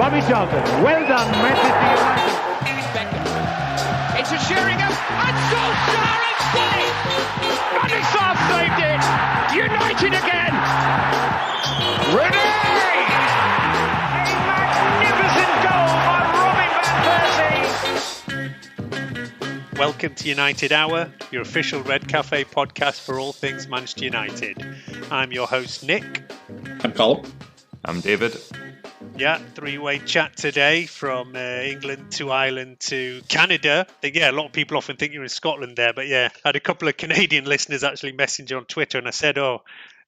Bobby Charlton. Well done, Manchester United. Beckham. Into Sheringham. And Solskjaer has done it! And it's saved it! United again! Ready! A magnificent goal by Robin van Persie! Welcome to United Hour, your official Red Cafe podcast for all things Manchester United. I'm your host, Nick. I'm Colm. I'm David. Yeah, three-way chat today from England to Ireland to Canada. A lot of people often think you're in Scotland there, but I had a couple of Canadian listeners actually message on Twitter and I said,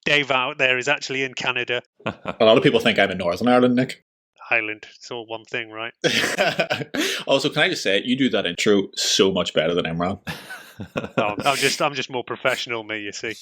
Dave out there is actually in Canada. A lot of people think I'm in Northern Ireland, Nick. Ireland, it's all one thing, right? Also, can I just say, you do that intro so much better than Imran. I'm just more professional, me, you see.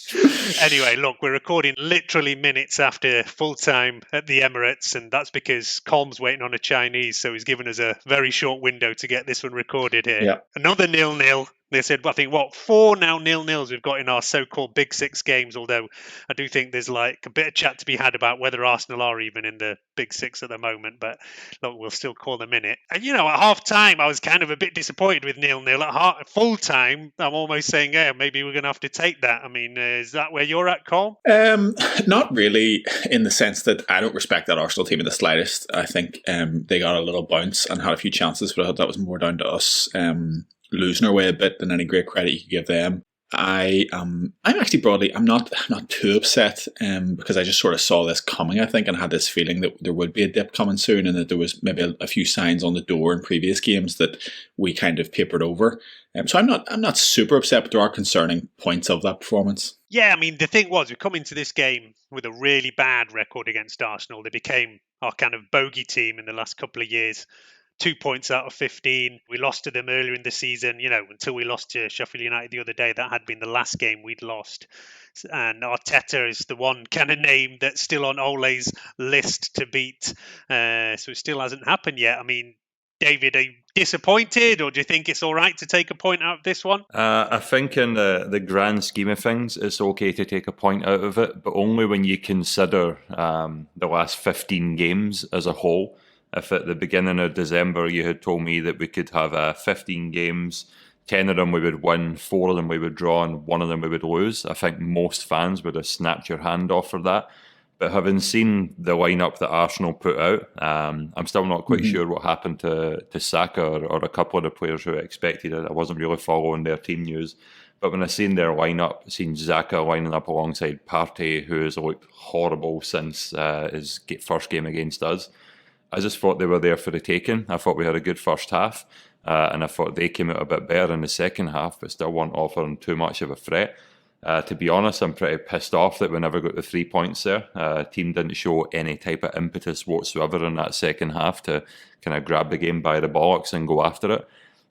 Anyway, look, we're recording literally minutes after full time at the Emirates, and that's because Colm's waiting on a Chinese, so he's given us a very short window to get this one recorded here. Yeah. Another 0-0. They said, I think, 4 now 0-0s we've got in our so-called Big Six games, although I do think there's like a bit of chat to be had about whether Arsenal are even in the Big Six at the moment, but look, we'll still call them in it. And, at half-time, I was kind of a bit disappointed with 0-0. At full-time, I'm almost saying, maybe we're going to have to take that. I mean, is that where you're at, Colm? Not really, in the sense that I don't respect that Arsenal team in the slightest. I think they got a little bounce and had a few chances, but I thought that was more down to us losing our way a bit than any great credit you could give them. I'm actually broadly, I'm not too upset because I just sort of saw this coming, I think, and had this feeling that there would be a dip coming soon and that there was maybe a few signs on the door in previous games that we kind of papered over. So I'm not super upset, but there are concerning points of that performance. Yeah, I mean, the thing was, we come into this game with a really bad record against Arsenal. They became our kind of bogey team in the last couple of years. 2 points out of 15. We lost to them earlier in the season, until we lost to Sheffield United the other day. That had been the last game we'd lost. And Arteta is the one kind of name that's still on Ole's list to beat. So it still hasn't happened yet. I mean, David, are you disappointed, or do you think it's all right to take a point out of this one? I think in the grand scheme of things, it's okay to take a point out of it, but only when you consider the last 15 games as a whole. If at the beginning of December you had told me that we could have 15 games, 10 of them we would win, 4 of them we would draw, and 1 of them we would lose, I think most fans would have snapped your hand off for that. But having seen the lineup that Arsenal put out, I'm still not quite sure what happened to Saka or a couple of the players who I expected it. I wasn't really following their team news. But when I seen their lineup, seen Xhaka lining up alongside Partey, who has looked horrible since his first game against us, I just thought they were there for the taking. I thought we had a good first half, and I thought they came out a bit better in the second half, but still weren't offering too much of a threat. To be honest, I'm pretty pissed off that we never got the 3 points there. Team didn't show any type of impetus whatsoever in that second half to kind of grab the game by the bollocks and go after it.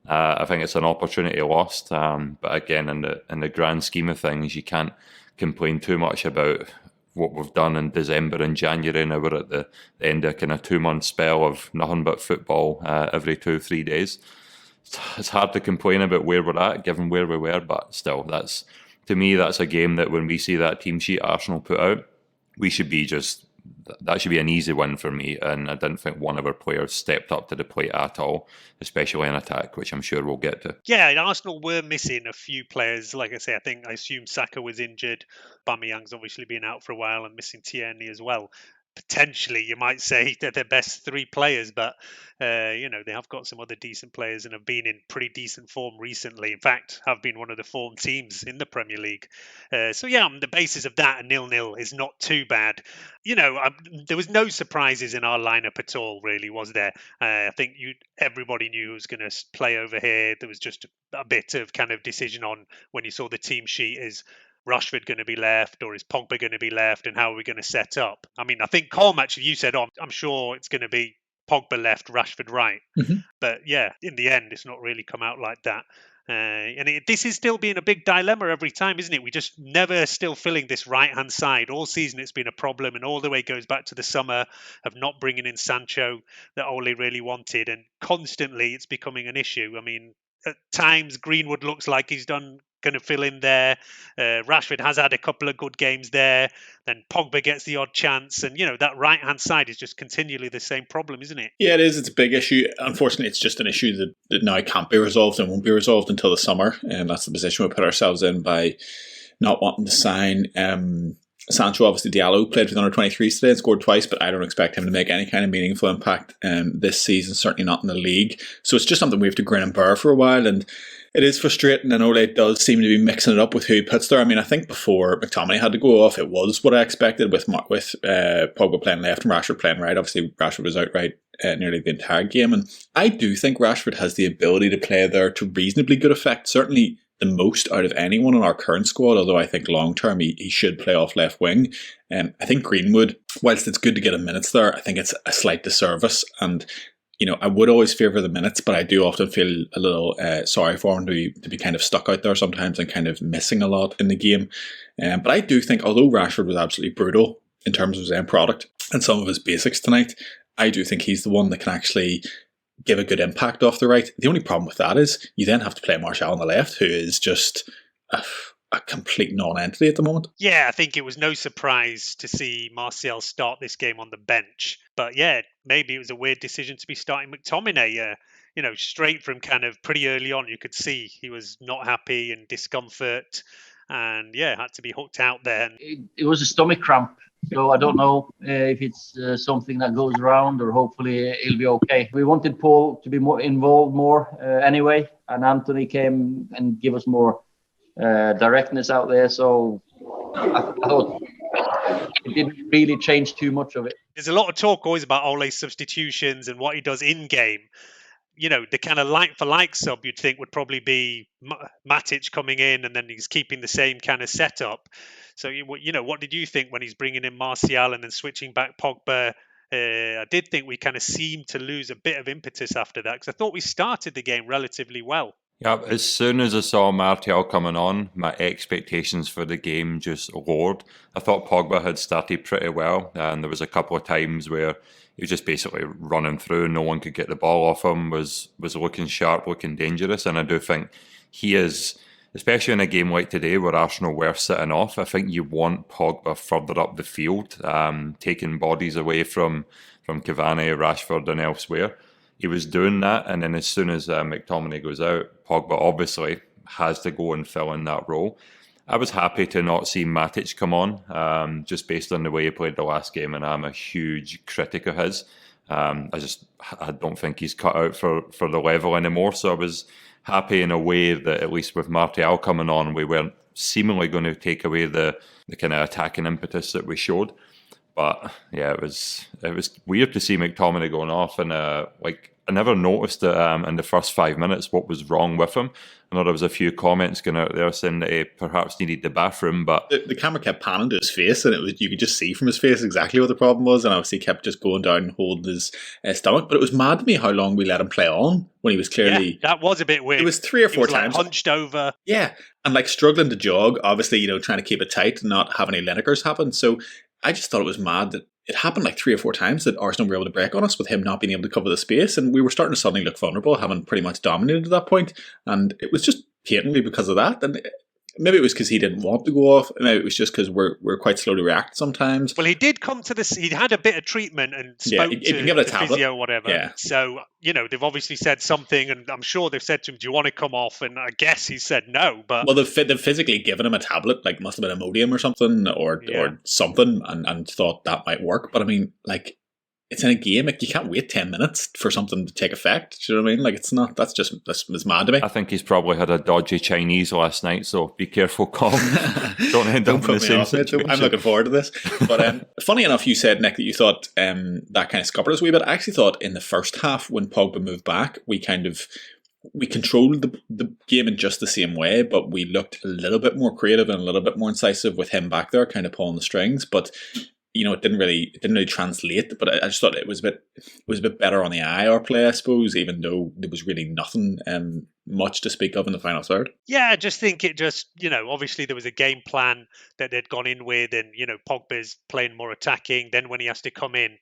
I think it's an opportunity lost, but again, in the grand scheme of things, you can't complain too much about what we've done in December and January. Now we're at the end of a kind of 2-month spell of nothing but football every 2-3 days. It's hard to complain about where we're at, given where we were, but still, that's a game that when we see that team sheet Arsenal put out, that should be an easy win for me, and I didn't think one of our players stepped up to the plate at all, especially in attack, which I'm sure we'll get to. Yeah, and Arsenal were missing a few players. Like I say, I assume Saka was injured. Aubameyang's obviously been out for a while and missing Tierney as well. Potentially, you might say they're their best 3 players, but they have got some other decent players and have been in pretty decent form recently. In fact, have been one of the form teams in the Premier League. On the basis of that, a 0-0 is not too bad. There was no surprises in our lineup at all, really, was there? I think everybody knew who was going to play over here. There was just a bit of kind of decision on when you saw the team sheet is Rashford going to be left, or is Pogba going to be left, and how are we going to set up? I mean, I think Colm, actually, you said, I'm sure it's going to be Pogba left, Rashford right. Mm-hmm. But in the end, it's not really come out like that. This is still being a big dilemma every time, isn't it? We just never still filling this right-hand side. All season it's been a problem, and all the way goes back to the summer of not bringing in Sancho that Ole really wanted, and constantly it's becoming an issue. I mean, at times Greenwood looks like he's done going to fill in there. Rashford has had a couple of good games there. Then Pogba gets the odd chance. And, that right-hand side is just continually the same problem, isn't it? Yeah, it is. It's a big issue. Unfortunately, it's just an issue that now can't be resolved and won't be resolved until the summer. And that's the position we put ourselves in by not wanting to sign. Sancho, obviously, Diallo played with under-23s today and scored twice, but I don't expect him to make any kind of meaningful impact this season, certainly not in the league. So it's just something we have to grin and bear for a while, and it is frustrating, and Ole does seem to be mixing it up with who he puts there. I mean, I think before McTominay had to go off, it was what I expected with Pogba playing left and Rashford playing right. Obviously, Rashford was out right nearly the entire game, and I do think Rashford has the ability to play there to reasonably good effect, certainly the most out of anyone in our current squad, although I think long term he should play off left wing. I think Greenwood, whilst it's good to get him minutes there, I think it's a slight disservice, and I would always favour the minutes, but I do often feel a little sorry for him to be kind of stuck out there sometimes and kind of missing a lot in the game. But I do think, although Rashford was absolutely brutal in terms of his end product and some of his basics tonight, I do think he's the one that can actually give a good impact off the right. The only problem with that is you then have to play Martial on the left, who is just a complete non-entity at the moment. Yeah, I think it was no surprise to see Martial start this game on the bench. But yeah, maybe it was a weird decision to be starting McTominay. Straight from kind of pretty early on, you could see he was not happy and discomfort. And yeah, had to be hooked out there. It was a stomach cramp. So I don't know if it's something that goes around, or hopefully it'll be okay. We wanted Paul to be more involved anyway, and Anthony came and give us more directness out there. So I thought it didn't really change too much of it. There's a lot of talk always about Ole's substitutions and what he does in game. The kind of like-for-like sub you'd think would probably be Matic coming in, and then he's keeping the same kind of setup. So, what did you think when he's bringing in Martial and then switching back Pogba? I did think we kind of seemed to lose a bit of impetus after that, because I thought we started the game relatively well. Yeah, as soon as I saw Martial coming on, my expectations for the game just lowered. I thought Pogba had started pretty well, and there was a couple of times where he was just basically running through, no one could get the ball off him, was looking sharp, looking dangerous, and I do think he is, especially in a game like today where Arsenal were sitting off, I think you want Pogba further up the field, taking bodies away from Cavani, Rashford and elsewhere. He was doing that, and then as soon as McTominay goes out, Pogba obviously has to go and fill in that role. I was happy to not see Matic come on, just based on the way he played the last game, and I'm a huge critic of his. I don't think he's cut out for the level anymore, so I was happy in a way that at least with Martial coming on, we weren't seemingly going to take away the kind of attacking impetus that we showed. But yeah, it was weird to see McTominay going off, and I never noticed that in the first 5 minutes what was wrong with him. I know there was a few comments going out there saying that he perhaps needed the bathroom, but the camera kept panning to his face, and you could just see from his face exactly what the problem was, and obviously kept just going down and holding his stomach. But it was mad to me how long we let him play on when he was clearly... Yeah, that was a bit weird. It was 3 or 4 times. Hunched over. Yeah, and struggling to jog, obviously, trying to keep it tight and not have any Linekers happen. So I just thought it was mad that it happened 3 or 4 times that Arsenal were able to break on us with him not being able to cover the space, and we were starting to suddenly look vulnerable, having pretty much dominated at that point, and it was just patently because of that. And maybe it was because he didn't want to go off, maybe it was just because we're quite slow to react sometimes. Well, he did come to this, he had a bit of treatment and spoke to physio or whatever. Yeah. So, they've obviously said something, and I'm sure they've said to him, do you want to come off? And I guess he said no. But well, they've physically given him a tablet, must have been Imodium or something, or something, and thought that might work. But I mean, it's in a game. You can't wait 10 minutes for something to take effect. Do you know what I mean? It's not. That's mad to me. I think he's probably had a dodgy Chinese last night, so be careful, Colm. Don't end up in the same situation. I'm looking forward to this. But funny enough, you said, Nick, that you thought that kind of scuppered us a wee bit. I actually thought in the first half when Pogba moved back, we controlled the game in just the same way, but we looked a little bit more creative and a little bit more incisive with him back there, kind of pulling the strings. But it didn't really translate. But I just thought it was a bit better on the eye, our play, I suppose, even though there was really nothing much to speak of in the final third. Yeah, I just think it just, obviously there was a game plan that they'd gone in with, and, Pogba's playing more attacking. Then when he has to come in,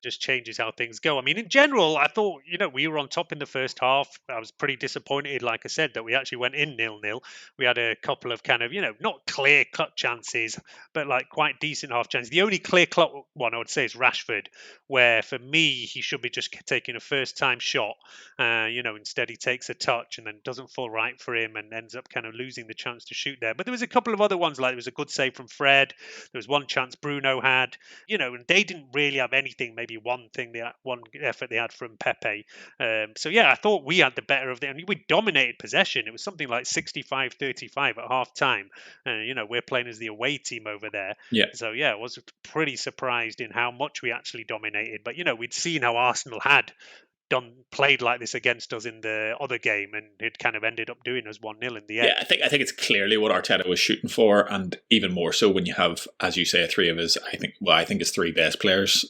just changes how things go. I mean, in general, I thought, we were on top in the first half. I was pretty disappointed, like I said, that we actually went in 0-0. We had a couple of kind of, not clear-cut chances, but like quite decent half chances. The only clear-cut one I would say is Rashford, where for me, he should be just taking a first-time shot. Instead he takes a touch and then doesn't fall right for him and ends up kind of losing the chance to shoot there. But there was a couple of other ones, like there was a good save from Fred. There was one chance Bruno had, and they didn't really have anything. Maybe one effort they had from Pepe. I thought we had the better of it. I mean, we dominated possession. It was something like 65-35 at half time. We're playing as the away team over there. Yeah. So I was pretty surprised in how much we actually dominated. But we'd seen how Arsenal had played like this against us in the other game, and it kind of ended up doing us 1-0 in the end. Yeah, I think it's clearly what Arteta was shooting for, and even more so when you have, as you say, three of his, I think his three best players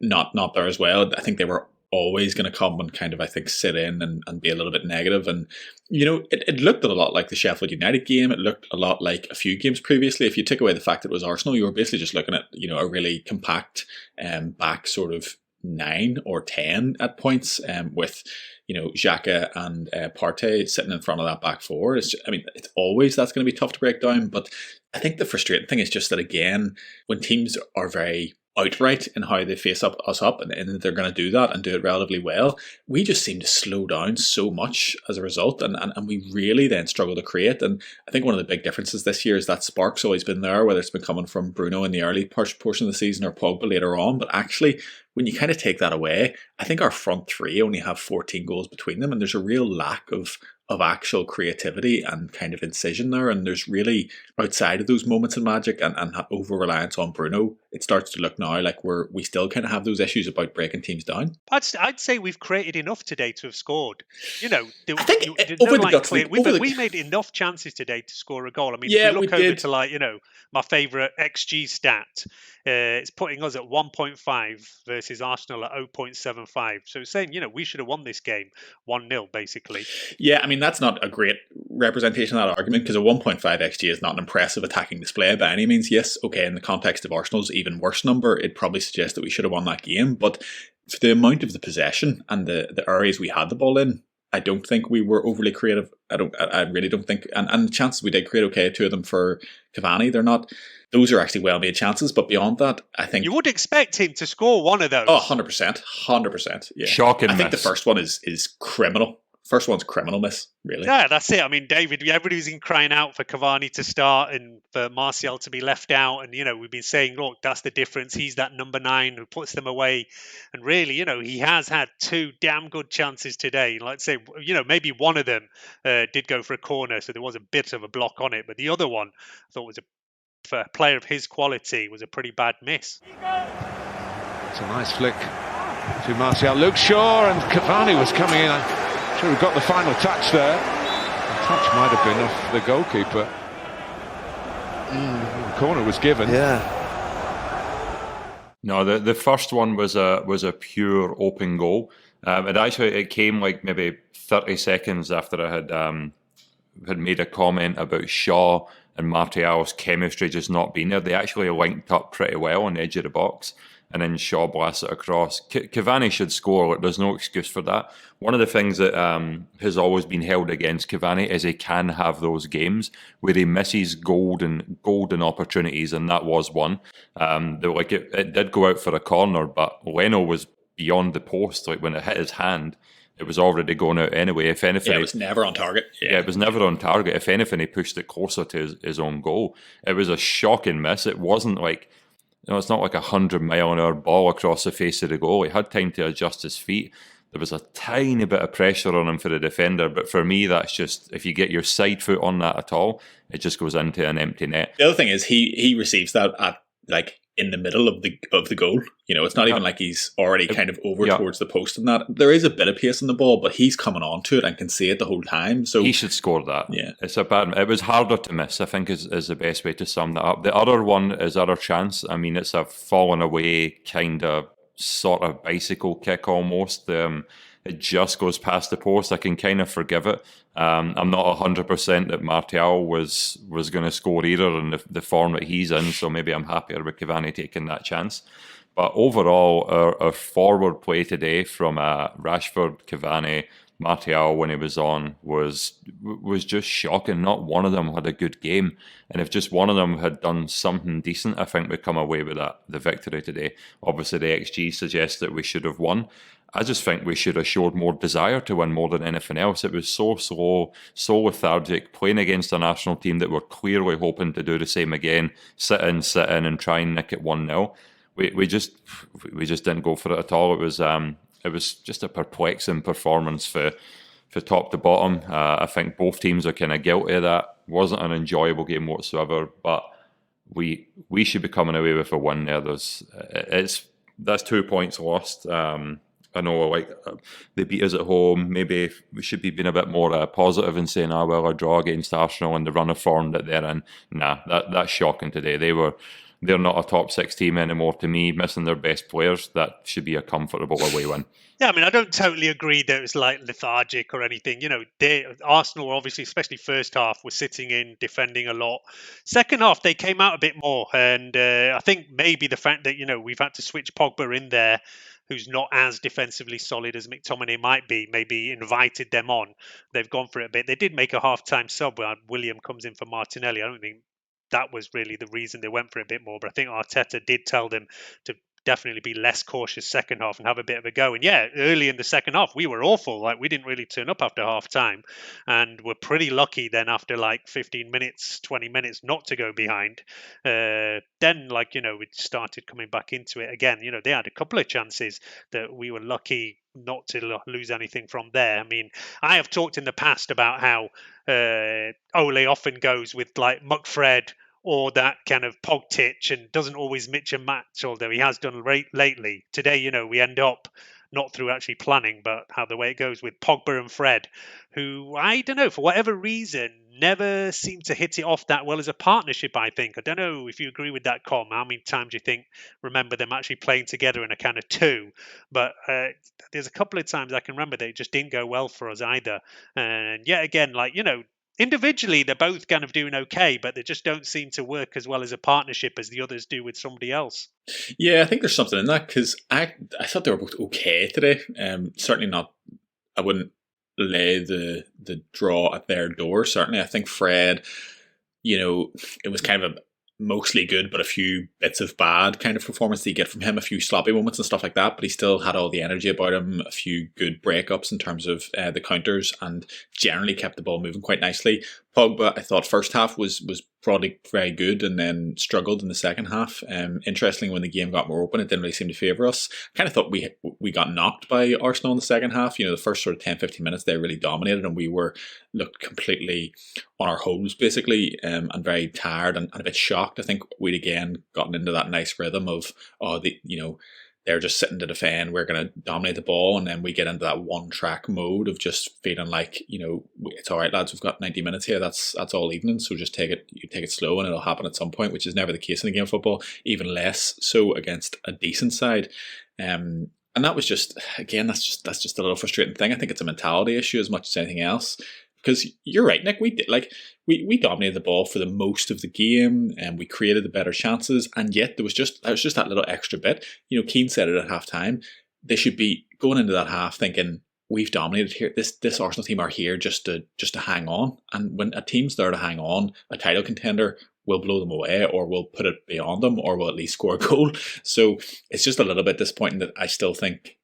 not there as well. I think they were always going to come and kind of, I think, sit in and be a little bit negative. And, it looked a lot like the Sheffield United game. It looked a lot like a few games previously. If you took away the fact that it was Arsenal, you were basically just looking at, a really compact back sort of 9 or 10 at points, with Xhaka and Partey sitting in front of that back four. It's always that's going to be tough to break down. But I think the frustrating thing is just that, again, when teams are very outright in how they face us up, and they're going to do that and do it relatively well, we just seem to slow down so much as a result, and we really then struggle to create. And I think one of the big differences this year is that spark's always been there, whether it's been coming from Bruno in the early portion of the season or Pogba later on. But actually, when you kind of take that away, I think our front three only have 14 goals between them, and there's a real lack of actual creativity and kind of incision there. And there's really, outside of those moments of magic and over-reliance on Bruno, it starts to look now like we still kind of have those issues about breaking teams down. I'd say we've created enough today to have scored. We made enough chances today to score a goal. I mean, if we look over to my favourite XG stat, it's putting us at 1.5 versus Arsenal at 0.75. So it's saying, we should have won this game 1-0, basically. Yeah, I mean, that's not a great representation of that argument, because a 1.5 XG is not an impressive attacking display by any means. Yes, okay, in the context of Arsenal's even worse number, it probably suggests that we should have won that game. But for the amount of the possession and the areas we had the ball in, I don't think we were overly creative. I really don't think. And the chances we did create, okay, 2 of them for Cavani, those are actually well-made chances. But beyond that, I think you would expect him to score one of those. Oh, 100%. Yeah. Shocking. I think the first one is criminal. First one's criminal miss, really. Yeah, that's it. I mean, David, everybody was crying out for Cavani to start and for Martial to be left out. And, we've been saying, look, that's the difference. He's that number 9 who puts them away. And really, he has had 2 damn good chances today. Like I say, maybe one of them did go for a corner, so there was a bit of a block on it. But the other one, I thought for a player of his quality, was a pretty bad miss. It's a nice flick to Martial. Luke Shaw and Cavani was coming in. Sure, we got the final touch there. The touch might have been off the goalkeeper. The corner was given. Yeah. No, the first one was a pure open goal. It came like maybe 30 seconds after I had made a comment about Shaw and Martial's chemistry just not being there. They actually linked up pretty well on the edge of the box, and then Shaw blasts it across. Cavani should score. There's no excuse for that. One of the things that has always been held against Cavani is he can have those games where he misses golden opportunities, and that was one. It did go out for a corner, but Leno was beyond the post. Like when it hit his hand, it was already going out anyway. If anything, it was never on target. Yeah, it was never on target. If anything, he pushed it closer to his own goal. It was a shocking miss. It wasn't like, it's not like 100-mile-an-hour ball across the face of the goal. He had time to adjust his feet. There was a tiny bit of pressure on him for the defender, but for me, that's just, if you get your side foot on that at all, it just goes into an empty net. The other thing is he receives that at in the middle of the goal. It's not even like he's already kind of over towards the post and that. There is a bit of pace in the ball, but he's coming on to it and can see it the whole time. So he should score that. Yeah. It was harder to miss, I think, is the best way to sum that up. The other one is other chance. I mean, it's a fallen away kind of sort of bicycle kick almost. It just goes past the post. I can kind of forgive it. I'm not 100% that Martial was going to score either in the form that he's in, so maybe I'm happier with Cavani taking that chance. But overall, our forward play today from Rashford, Cavani, Martial when he was on was just shocking. Not one of them had a good game, and if just one of them had done something decent, I think we come away with the victory today. Obviously, the XG suggests that we should have won. I just think we should have showed more desire to win more than anything else. It was so slow, so lethargic, playing against a national team that were clearly hoping to do the same again, sit in, and try and nick it 1-0. We just didn't go for it at all. It was just a perplexing performance for top to bottom. I think both teams are kind of guilty of that. Wasn't an enjoyable game whatsoever, but we should be coming away with a win there. That's 2 points lost. I know, they beat us at home. Maybe we should be being a bit more positive and saying, a draw against Arsenal and the run of form that they're in. Nah, that's shocking today. They're not a top 6 team anymore to me, missing their best players. That should be a comfortable away win. Yeah, I mean, I don't totally agree that it was lethargic or anything. Arsenal, obviously, especially first half, were sitting in, defending a lot. Second half, they came out a bit more. And I think maybe the fact that, we've had to switch Pogba in there, who's not as defensively solid as McTominay might be, maybe invited them on. They've gone for it a bit. They did make a half-time sub where William comes in for Martinelli. I don't think that was really the reason they went for it a bit more. But I think Arteta did tell them to definitely be less cautious second half and have a bit of a go. And yeah, early in the second half, we were awful. We didn't really turn up after half time, and we're pretty lucky then after 15 minutes, 20 minutes not to go behind. Then we started coming back into it again. They had a couple of chances that we were lucky not to lose anything from there. I mean, I have talked in the past about how Ole often goes with McFred or that kind of Pogtich and doesn't always mix and match, although he has done lately. Today, we end up not through actually planning, but how the way it goes with Pogba and Fred, who, I don't know, for whatever reason, never seem to hit it off that well as a partnership, I think. I don't know if you agree with that, Colm. How many times do you remember them actually playing together in a kind of two? But there's a couple of times I can remember that it just didn't go well for us either. And yet again, individually, they're both kind of doing okay, but they just don't seem to work as well as a partnership as the others do with somebody else. Yeah, I think there's something in that, because I thought they were both okay today. Certainly not, I wouldn't lay the draw at their door. Certainly, I think Fred, it was kind of a mostly good, but a few bits of bad kind of performance that you get from him, a few sloppy moments and stuff like that, but he still had all the energy about him, a few good breakups in terms of the counters, and generally kept the ball moving quite nicely. Pogba, I thought first half was broadly very good and then struggled in the second half. Interestingly, when the game got more open, it didn't really seem to favour us. Kind of thought we got knocked by Arsenal in the second half. The first sort of 10-15 minutes they really dominated, and we looked completely on our hose basically, and very tired and a bit shocked. I think we'd again gotten into that nice rhythm of they're just sitting to defend, we're going to dominate the ball, and then we get into that one-track mode of just feeling like, it's all right, lads, we've got 90 minutes here, that's all evening, so just take it slow and it'll happen at some point, which is never the case in a game of football, even less so against a decent side. And that was just, again, that's just a little frustrating thing. I think it's a mentality issue as much as anything else. Because you're right, Nick, we dominated the ball for the most of the game, and we created the better chances, and yet there was just that little extra bit. Keane said it at half time. They should be going into that half thinking, we've dominated here. This Arsenal team are here just to hang on. And when a team's there to hang on, a title contender will blow them away, or will put it beyond them, or will at least score a goal. So it's just a little bit disappointing that I still think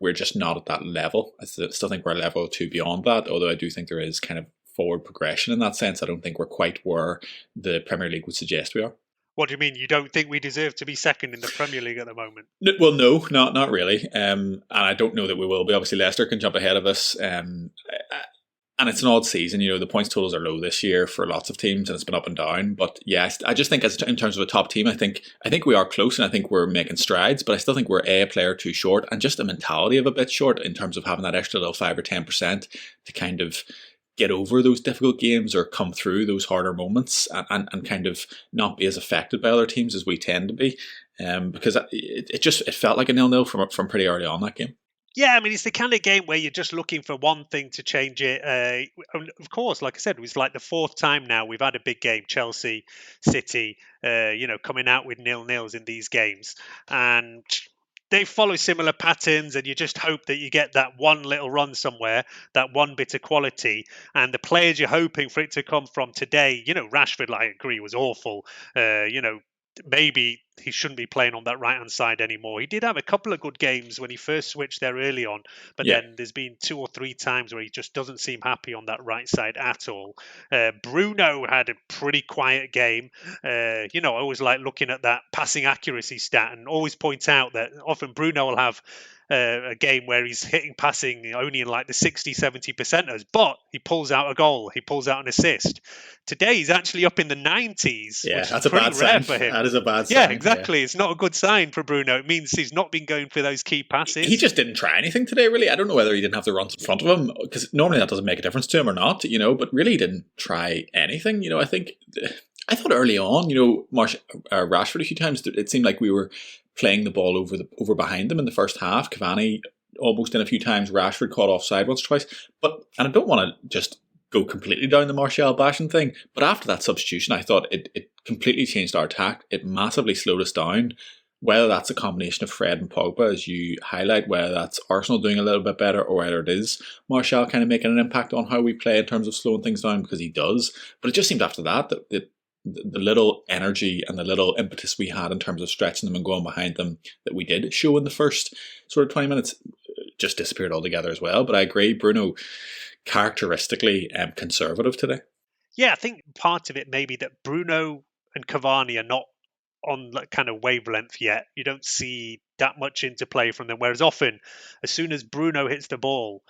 we're just not at that level. I still think we're a level or two beyond that, although I do think there is kind of forward progression in that sense. I don't think we're quite where the Premier League would suggest we are. What do you mean? You don't think we deserve to be second in the Premier League at the moment? Well, no, not really. And I don't know that we will be. Obviously, Leicester can jump ahead of us. And it's an odd season, the points totals are low this year for lots of teams, and it's been up and down. But yeah, I just think in terms of a top team, I think we are close, and I think we're making strides. But I still think we're a player too short, and just a mentality of a bit short in terms of having that extra little 5 or 10% to kind of get over those difficult games or come through those harder moments and kind of not be as affected by other teams as we tend to be. Because it felt like a 0-0 from pretty early on that game. Yeah, I mean, it's the kind of game where you're just looking for one thing to change it. Of course, like I said, it was like the fourth time now we've had a big game, Chelsea, City, coming out with 0-0s in these games. And they follow similar patterns, and you just hope that you get that one little run somewhere, that one bit of quality. And the players you're hoping for it to come from today, Rashford, I agree, was awful. Maybe he shouldn't be playing on that right hand side anymore. He did have a couple of good games when he first switched there early on, but then there's been 2 or 3 times where he just doesn't seem happy on that right side at all. Bruno had a pretty quiet game. I always like looking at that passing accuracy stat and always point out that often Bruno will have a game where he's hitting passing only in like the 60-70%ers, but he pulls out a goal, he pulls out an assist. Today he's actually up in the 90s, Yeah, which that's is a bad pretty rare sign for him. That is a bad sign. Yeah, exactly. It's not a good sign for Bruno. It means he's not been going for those key passes. He just didn't try anything today, really. I don't know whether he didn't have the runs in front of him, because normally that doesn't make a difference to him or not, but really he didn't try anything. I thought early on, Rashford a few times, it seemed like we were playing the ball over behind them in the first half. Cavani almost in a few times, Rashford caught offside once or twice. And I don't want to just go completely down the Martial bashing thing, but after that substitution, I thought it completely changed our attack. It massively slowed us down. Whether that's a combination of Fred and Pogba, as you highlight, whether that's Arsenal doing a little bit better, or whether it is Martial kind of making an impact on how we play in terms of slowing things down, because he does. But it just seemed after that the little energy and the little impetus we had in terms of stretching them and going behind them that we did show in the first sort of 20 minutes just disappeared altogether as well. But I agree, Bruno characteristically conservative today. Yeah, I think part of it may be that Bruno and Cavani are not on that kind of wavelength yet. You don't see that much interplay from them, whereas often, as soon as Bruno hits the ball,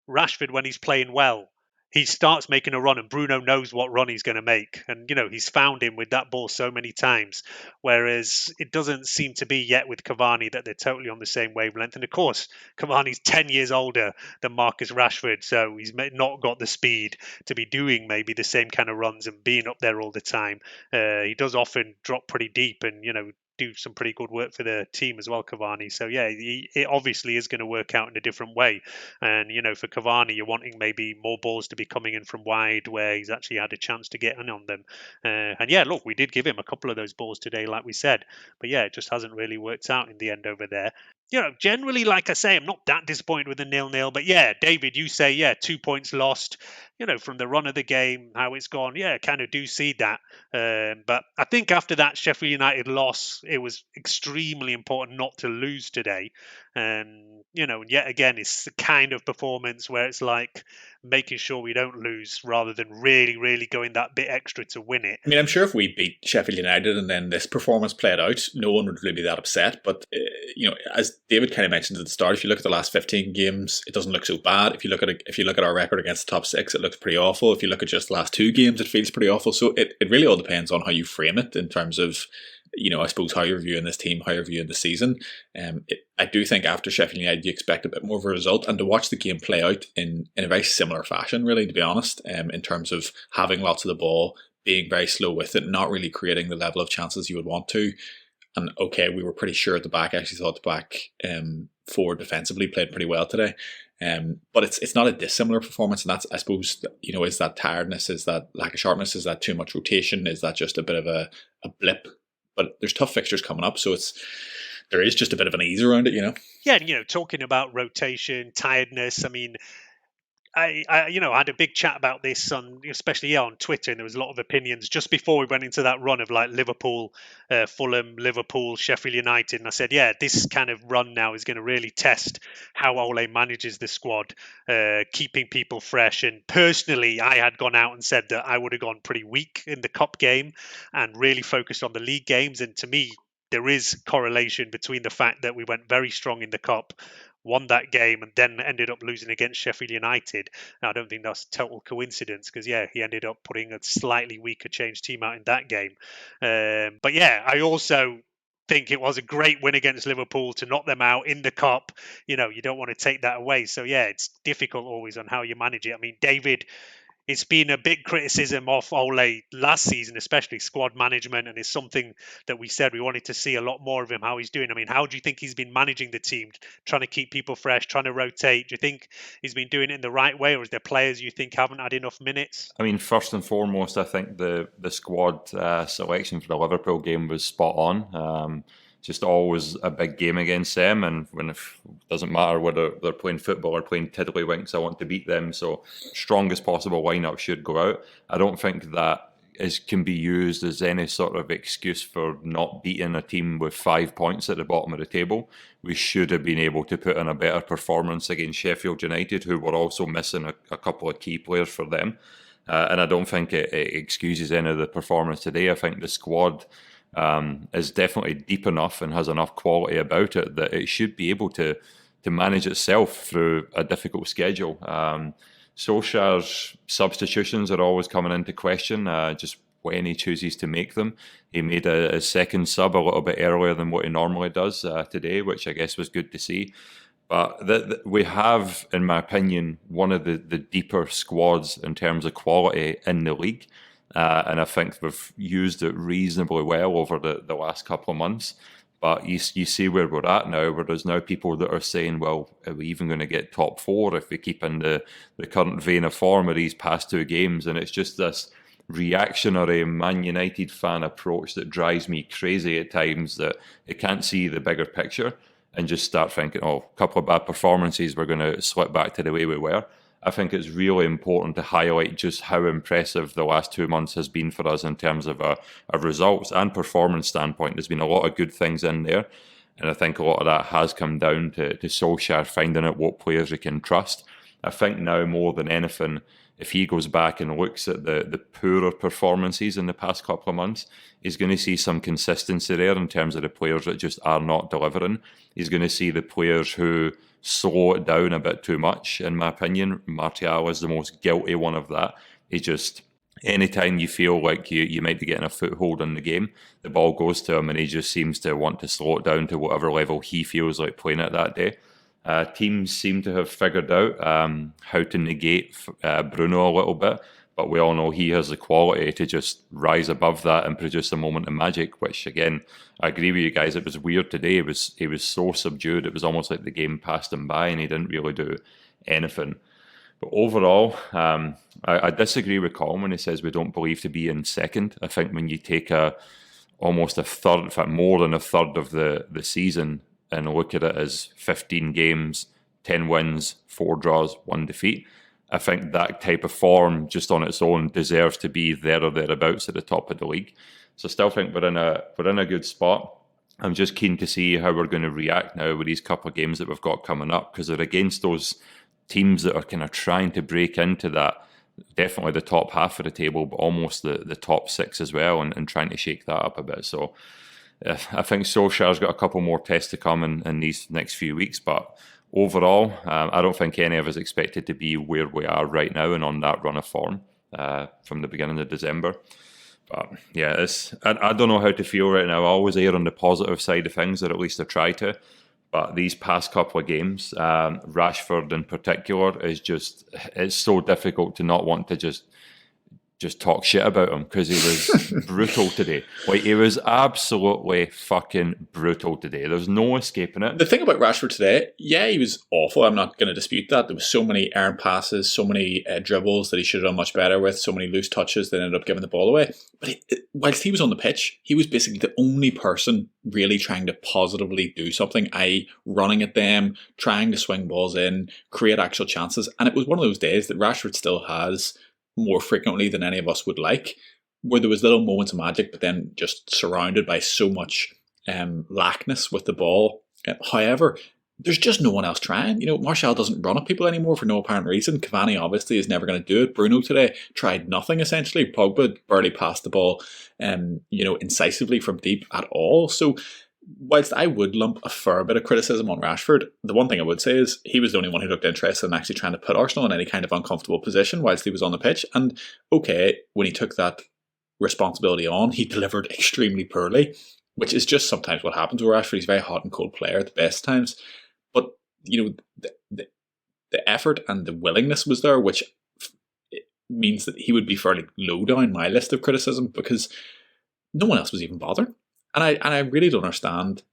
Rashford, when he's playing well, he starts making a run and Bruno knows what run he's going to make. And, he's found him with that ball so many times. Whereas it doesn't seem to be yet with Cavani that they're totally on the same wavelength. And of course, Cavani's 10 years older than Marcus Rashford. So he's not got the speed to be doing maybe the same kind of runs and being up there all the time. He does often drop pretty deep and, do some pretty good work for the team as well, Cavani. So yeah, it obviously is going to work out in a different way. And for Cavani, you're wanting maybe more balls to be coming in from wide where he's actually had a chance to get in on them. And yeah, look, we did give him a couple of those balls today, like we said. But yeah, it just hasn't really worked out in the end over there. Generally, like I say, I'm not that disappointed with the 0-0. But yeah, David, you say, 2 points lost, from the run of the game, how it's gone. Yeah, I kind of do see that. But I think after that Sheffield United loss, it was extremely important not to lose today. And yet again, it's the kind of performance where it's like making sure we don't lose rather than really, really going that bit extra to win it. I mean, I'm sure if we beat Sheffield United and then this performance played out, no one would really be that upset. But, as David kind of mentioned at the start, if you look at the last 15 games, it doesn't look so bad. If you look at our record against the top 6, it looks pretty awful. If you look at just the last 2 games, it feels pretty awful. So it really all depends on how you frame it in terms of, I suppose how you're viewing this team, how you're viewing the season. I do think after Sheffield United, you expect a bit more of a result, and to watch the game play out in a very similar fashion, really, to be honest, in terms of having lots of the ball, being very slow with it, not really creating the level of chances you would want to. And okay, we were pretty sure at the back. I actually thought the back 4 defensively played pretty well today. But it's not a dissimilar performance, and that's, I suppose, is that tiredness, is that lack of sharpness, is that too much rotation, is that just a bit of a blip? But there's tough fixtures coming up, so there is just a bit of an ease around it, Yeah, talking about rotation, tiredness, I mean, I had a big chat about this especially on Twitter, and there was a lot of opinions just before we went into that run of like Liverpool, Fulham, Liverpool, Sheffield United, and I said, yeah, this kind of run now is going to really test how Ole manages the squad, keeping people fresh. And personally, I had gone out and said that I would have gone pretty weak in the cup game and really focused on the league games. And to me, there is correlation between the fact that we went very strong in the cup, won that game, and then ended up losing against Sheffield United. Now, I don't think that's total coincidence because, yeah, he ended up putting a slightly weaker changed team out in that game. But yeah, I also think it was a great win against Liverpool to knock them out in the cup. You don't want to take that away. So yeah, it's difficult always on how you manage it. I mean, David, it's been a big criticism of Ole last season, especially squad management, and it's something that we said we wanted to see a lot more of him, how he's doing. I mean, how do you think he's been managing the team, trying to keep people fresh, trying to rotate? Do you think he's been doing it in the right way, or is there players you think haven't had enough minutes? I mean, first and foremost, I think the squad selection for the Liverpool game was spot on. Just always a big game against them, and when it doesn't matter whether they're playing football or playing tiddlywinks, I want to beat them. So strongest possible lineup should go out. I don't think that can be used as any sort of excuse for not beating a team with 5 points at the bottom of the table. We should have been able to put in a better performance against Sheffield United, who were also missing a couple of key players for them. And I don't think it excuses any of the performance today. I think the squad is definitely deep enough and has enough quality about it that it should be able to manage itself through a difficult schedule. Solskjaer's substitutions are always coming into question, just when he chooses to make them. He made a second sub a little bit earlier than what he normally does today, which I guess was good to see. But we have, in my opinion, one of the deeper squads in terms of quality in the league. And I think we've used it reasonably well over the last couple of months. But you see where we're at now, where there's now people that are saying, well, are we even going to get top four if we keep in the current vein of form of these past two games? And it's just this reactionary Man United fan approach that drives me crazy at times, that it can't see the bigger picture and just start thinking, oh, a couple of bad performances, we're going to slip back to the way we were. I think it's really important to highlight just how impressive the last 2 months has been for us in terms of a results and performance standpoint. There's been a lot of good things in there, and I think a lot of that has come down to Solskjaer finding out what players he can trust. I think now more than anything, if he goes back and looks at the poorer performances in the past couple of months, he's going to see some consistency there in terms of the players that just are not delivering. He's going to see the players who slow it down a bit too much, in my opinion. Martial is the most guilty one of that. He just, anytime you feel like you might be getting a foothold in the game, the ball goes to him and he just seems to want to slow it down to whatever level he feels like playing it that day. Teams seem to have figured out how to negate Bruno a little bit, but we all know he has the quality to just rise above that and produce a moment of magic, which, again, I agree with you guys, it was weird today. He was so subdued. It was almost like the game passed him by and he didn't really do anything. But overall, I disagree with Colm when he says we don't believe to be in second. I think when you take almost a third, in fact more than a third of the season and look at it as 15 games, 10 wins, 4 draws, 1 defeat, I think that type of form just on its own deserves to be there or thereabouts at the top of the league. So I still think we're in a good spot. I'm just keen to see how we're going to react now with these couple of games that we've got coming up, because they're against those teams that are kind of trying to break into that, definitely the top half of the table, but almost the top 6 as well, and trying to shake that up a bit. So I think Solskjaer's got a couple more tests to come in these next few weeks, but overall, I don't think any of us expected to be where we are right now and on that run of form from the beginning of December. But yeah, I don't know how to feel right now. I always err on the positive side of things, or at least I try to. But these past couple of games, Rashford in particular, it's so difficult to not want to just talk shit about him, because he was brutal today. Like, he was absolutely fucking brutal today. There's no escaping it. The thing about Rashford today, yeah, he was awful. I'm not going to dispute that. There was so many errant passes, so many dribbles that he should have done much better with, so many loose touches that ended up giving the ball away. But whilst he was on the pitch, he was basically the only person really trying to positively do something, i.e. running at them, trying to swing balls in, create actual chances. And it was one of those days that Rashford still has more frequently than any of us would like, where there was little moments of magic, but then just surrounded by so much lackness with the ball. However, there's just no one else trying. Martial doesn't run at people anymore for no apparent reason. Cavani obviously is never going to do it. Bruno today tried nothing essentially. Pogba barely passed the ball, incisively from deep at all. So whilst I would lump a fair bit of criticism on Rashford, the one thing I would say is he was the only one who looked interested in actually trying to put Arsenal in any kind of uncomfortable position whilst he was on the pitch. And okay, when he took that responsibility on, he delivered extremely poorly, which is just sometimes what happens with Rashford. He's a very hot and cold player at the best times. But, the effort and the willingness was there, which means that he would be fairly low down my list of criticism, because no one else was even bothered. And I really don't understand.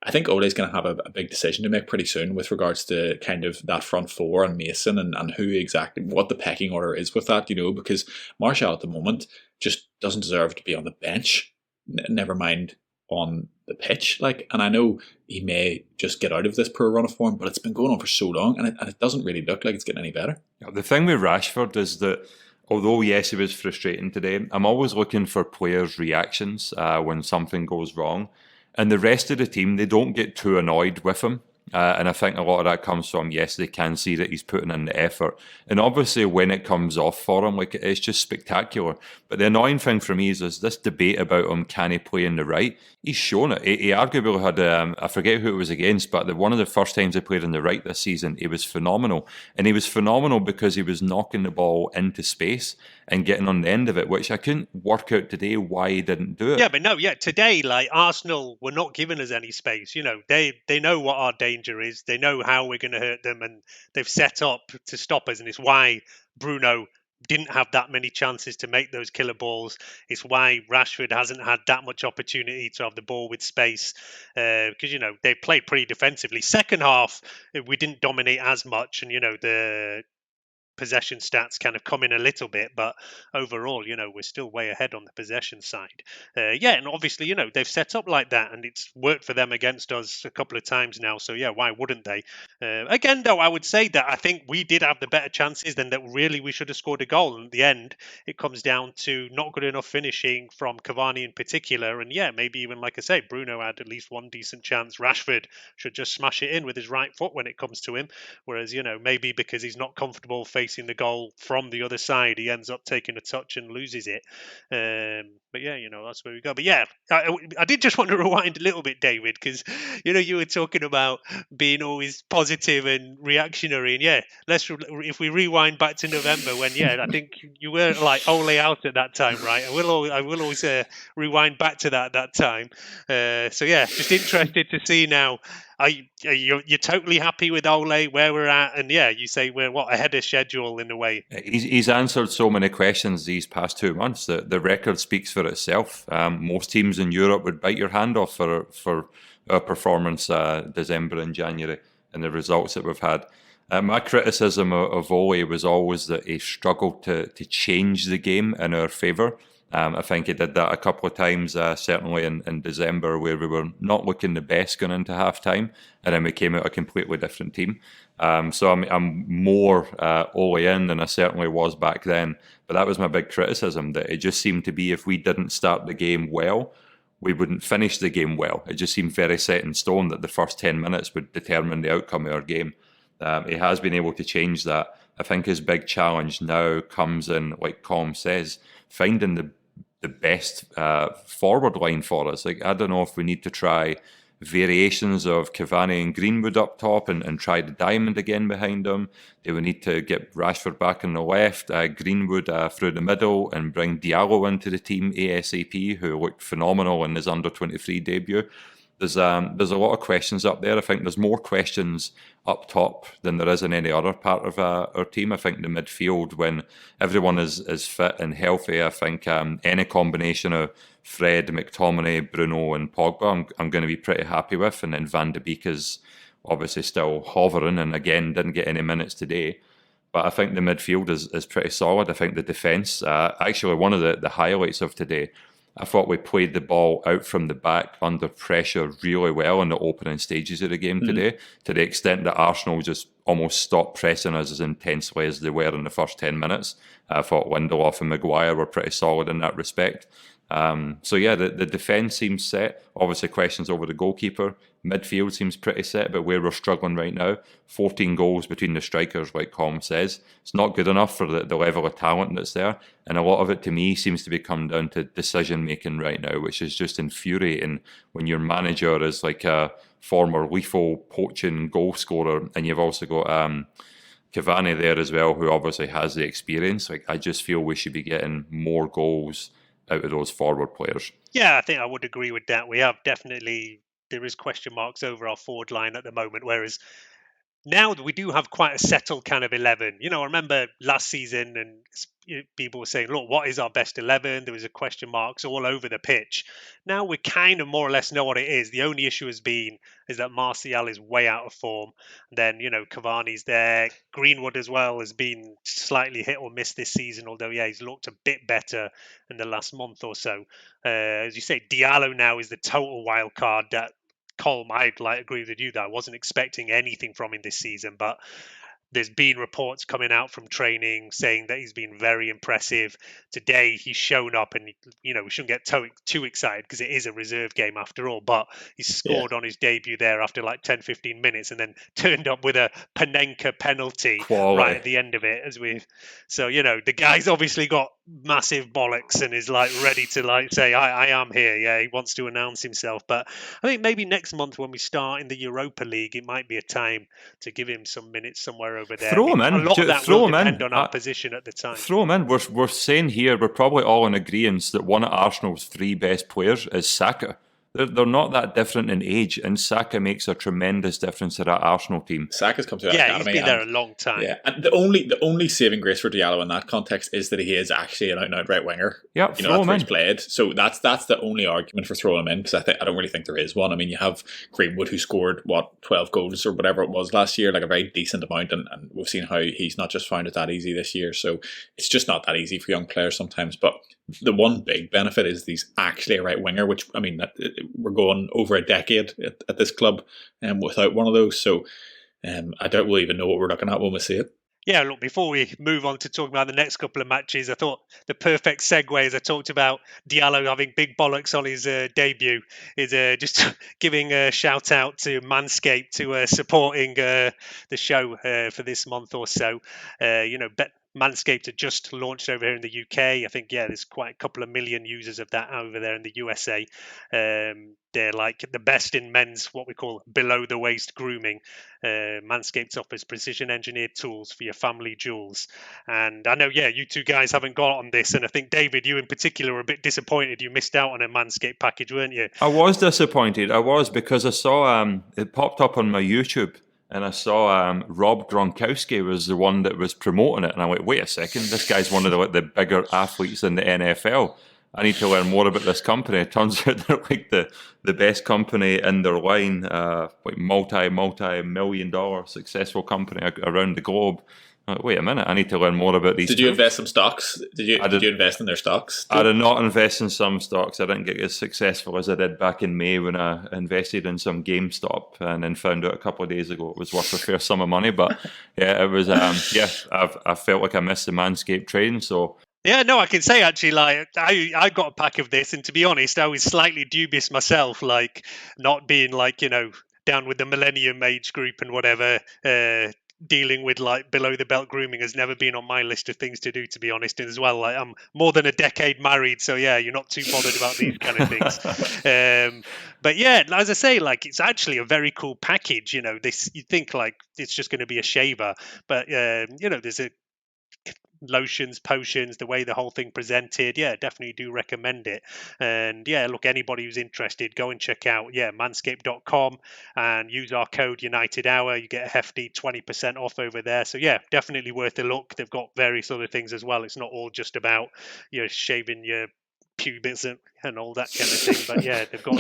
I think Ole's going to have a big decision to make pretty soon with regards to kind of that front four and Mason and who exactly, what the pecking order is with that, because Martial at the moment just doesn't deserve to be on the bench, never mind on the pitch. And I know he may just get out of this poor run of form, but it's been going on for so long, and it doesn't really look like it's getting any better. The thing with Rashford is that although, yes, he was frustrating today, I'm always looking for players' reactions when something goes wrong. And the rest of the team, they don't get too annoyed with him. And I think a lot of that comes from, yes, they can see that he's putting in the effort. And obviously when it comes off for him, it's just spectacular. But the annoying thing for me is this debate about him, can he play in the right? He's shown it. He arguably had, I forget who it was against, but one of the first times he played in the right this season, he was phenomenal. And he was phenomenal because he was knocking the ball into space and getting on the end of it, which I couldn't work out today why he didn't do it. Yeah, but today, Arsenal were not giving us any space. They know what our danger is. They know how we're going to hurt them, and they've set up to stop us. And it's why Bruno didn't have that many chances to make those killer balls. It's why Rashford hasn't had that much opportunity to have the ball with space, because they played pretty defensively. Second half, we didn't dominate as much, and the possession stats kind of come in a little bit, but overall, we're still way ahead on the possession side. And obviously, they've set up like that, and it's worked for them against us a couple of times now. So why wouldn't they? Again, though, I would say that I think we did have the better chances, than that really we should have scored a goal. And at the end, it comes down to not good enough finishing from Cavani in particular. And maybe even, like I say, Bruno had at least one decent chance. Rashford should just smash it in with his right foot when it comes to him. Whereas, maybe because he's not comfortable facing the goal from the other side, he ends up taking a touch and loses it. But that's where we go. But I did just want to rewind a little bit, David, because you were talking about being always positive and reactionary, and if we rewind back to November when I think you were like Ole out at that time, right? I will always rewind back to that time. Just interested to see now. You're totally happy with Ole where we're at, and you say we're ahead of schedule in a way. He's answered so many questions these past 2 months that the record speaks for itself. Most teams in Europe would bite your hand off for our performance December and January and the results that we've had. My criticism of Ole was always that he struggled to change the game in our favour. I think he did that a couple of times, certainly in December, where we were not looking the best going into half-time, and then we came out a completely different team. So I'm more Ole in than I certainly was back then. But that was my big criticism, that it just seemed to be if we didn't start the game well, we wouldn't finish the game well. It just seemed very set in stone that the first 10 minutes would determine the outcome of our game. He has been able to change that. I think his big challenge now comes in, like Colm says, finding the best forward line for us. I don't know if we need to try variations of Cavani and Greenwood up top and try the diamond again behind them. Do we need to get Rashford back on the left, Greenwood through the middle, and bring Diallo into the team ASAP, who looked phenomenal in his under-23 debut? There's a lot of questions up there. I think there's more questions up top than there is in any other part of our team. I think the midfield, when everyone is fit and healthy, I think any combination of Fred, McTominay, Bruno and Pogba, I'm going to be pretty happy with. And then Van de Beek is obviously still hovering, and again, didn't get any minutes today. But I think the midfield is pretty solid. I think the defence, actually one of the highlights of today, I thought we played the ball out from the back under pressure really well in the opening stages of the game today, to the extent that Arsenal just almost stopped pressing us as intensely as they were in the first 10 minutes. I thought Lindelof and Maguire were pretty solid in that respect. The defence seems set. Obviously questions over the goalkeeper. Midfield seems pretty set, but where we're struggling right now, 14 goals between the strikers, like Colm says. It's not good enough for the level of talent that's there. And a lot of it, to me, seems to be come down to decision-making right now, which is just infuriating when your manager is like a former lethal poaching goal scorer, and you've also got Cavani there as well, who obviously has the experience. I just feel we should be getting more goals out of those forward players. Yeah, I think I would agree with that. We have definitely, there is question marks over our forward line at the moment, whereas now we do have quite a settled kind of 11. I remember last season and people were saying, look, what is our best 11? There was a question marks all over the pitch. Now we kind of more or less know what it is. The only issue is that Martial is way out of form. Then, Cavani's there. Greenwood as well has been slightly hit or miss this season, although, he's looked a bit better in the last month or so. As you say, Diallo now is the total wild card that Colm, I'd agree with you that I wasn't expecting anything from him this season, but there's been reports coming out from training saying that he's been very impressive. Today, he's shown up, and we shouldn't get too excited because it is a reserve game after all. But he scored on his debut there after 10, 15 minutes, and then turned up with a Panenka penalty right at the end of it. So the guy's obviously got massive bollocks and is ready to say I am here. Yeah, he wants to announce himself. But I think maybe next month when we start in the Europa League, it might be a time to give him some minutes somewhere over there. Throw him in. A lot of that will depend on our our position at the time. Throw him in. We're saying here, we're probably all in agreement that one of Arsenal's 3 best players is Saka. They're not that different in age, and Saka makes a tremendous difference to that Arsenal team. Saka's come to the academy. He's been there a long time. Yeah, and the only saving grace for Diallo in that context is that he is actually an out-and-out right winger. Yeah, that's where he's played. So that's the only argument for throwing him in, because I don't really think there is one. I mean, you have Greenwood, who scored 12 goals or whatever it was last year, a very decent amount, and we've seen how he's not just found it that easy this year. So it's just not that easy for young players sometimes. But the one big benefit is he's actually a right winger, which, I mean, we're going over a decade at this club without one of those. So I don't really even know what we're looking at when we see it. Yeah, look, before we move on to talk about the next couple of matches, I thought the perfect segue, as I talked about Diallo having big bollocks on his debut, is just giving a shout out to Manscaped to supporting the show for this month or so. Manscaped had just launched over here in the UK. I think, there's quite a couple of million users of that over there in the USA. They're the best in men's, what we call below the waist grooming. Manscaped offers precision engineered tools for your family jewels. And I know, you two guys haven't got on this. And I think, David, you in particular were a bit disappointed you missed out on a Manscaped package, weren't you? I was disappointed. I was, because I saw it popped up on my YouTube. And I saw Rob Gronkowski was the one that was promoting it. And I went, wait a second, this guy's one of the bigger athletes in the NFL. I need to learn more about this company. It turns out they're the best company in their line, multi-million-dollar successful company around the globe. Wait a minute, I need to learn more about these. Did you invest some stocks? Did you invest in their stocks? I did not invest in some stocks. I didn't get as successful as I did back in May when I invested in some GameStop and then found out a couple of days ago it was worth a fair sum of money. But it was, I felt like I missed the Manscaped train, so... Yeah, no, I can say actually, I got a pack of this, and to be honest, I was slightly dubious myself, not being down with the millennium age group and whatever. Dealing with below the belt grooming has never been on my list of things to do, to be honest. And as well, I'm more than a decade married, so you're not too bothered about these kind of things. But as I say, it's actually a very cool package. This, you think it's just going to be a shaver, but there's a lotions, potions, the way the whole thing presented, definitely do recommend it. And look, anybody who's interested, go and check out manscaped.com and use our code United Hour. You get a hefty 20% off over there. So definitely worth a look. They've got various other things as well. It's not all just about shaving your pubes and all that kind of thing, but they've got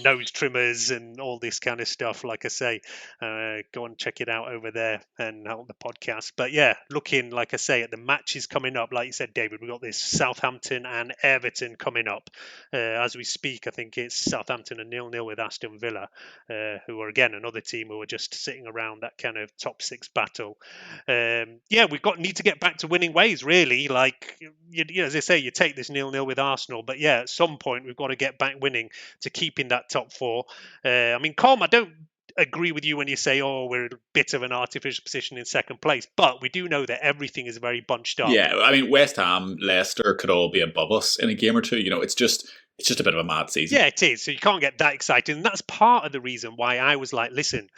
nose trimmers and all this kind of stuff. Like I say, go and check it out over there and on the podcast. But looking, like I say, at the matches coming up, like you said, David, we've got this Southampton and Everton coming up as we speak. I think it's Southampton and 0-0 with Aston Villa, who are again another team who are just sitting around that kind of top 6 battle. Need to get back to winning ways, really. As I say, you take this 0-0 with Arsenal, but at some point we've got to get back winning to keep in that top 4. I mean, Colm, I don't agree with you when you say, we're a bit of an artificial position in second place, but we do know that everything is very bunched up. Yeah, I mean, West Ham, Leicester could all be above us in a game or two. It's just a bit of a mad season. Yeah, it is. So you can't get that excited, and that's part of the reason why I was like, listen,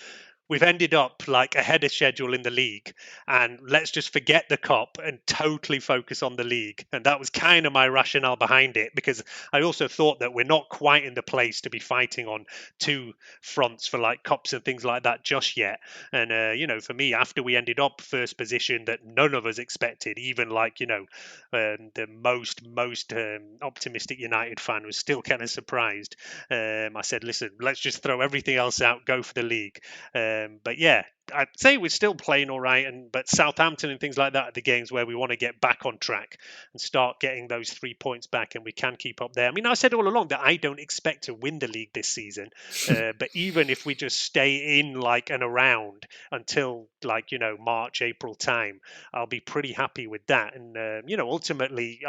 we've ended up like ahead of schedule in the league, and let's just forget the cup and totally focus on the league. And that was kind of my rationale behind it, because I also thought that we're not quite in the place to be fighting on two fronts for like cups and things like that just yet. And for me, after we ended up first position that none of us expected, even like the most optimistic United fan was still kind of surprised. I said, listen, let's just throw everything else out, go for the league. But yeah, I'd say we're still playing all right, but Southampton and things like that are the games where we want to get back on track and start getting those 3 points back, and we can keep up there. I mean, I said all along that I don't expect to win the league this season, but even if we just stay in like and around until like March, April time, I'll be pretty happy with that. And ultimately,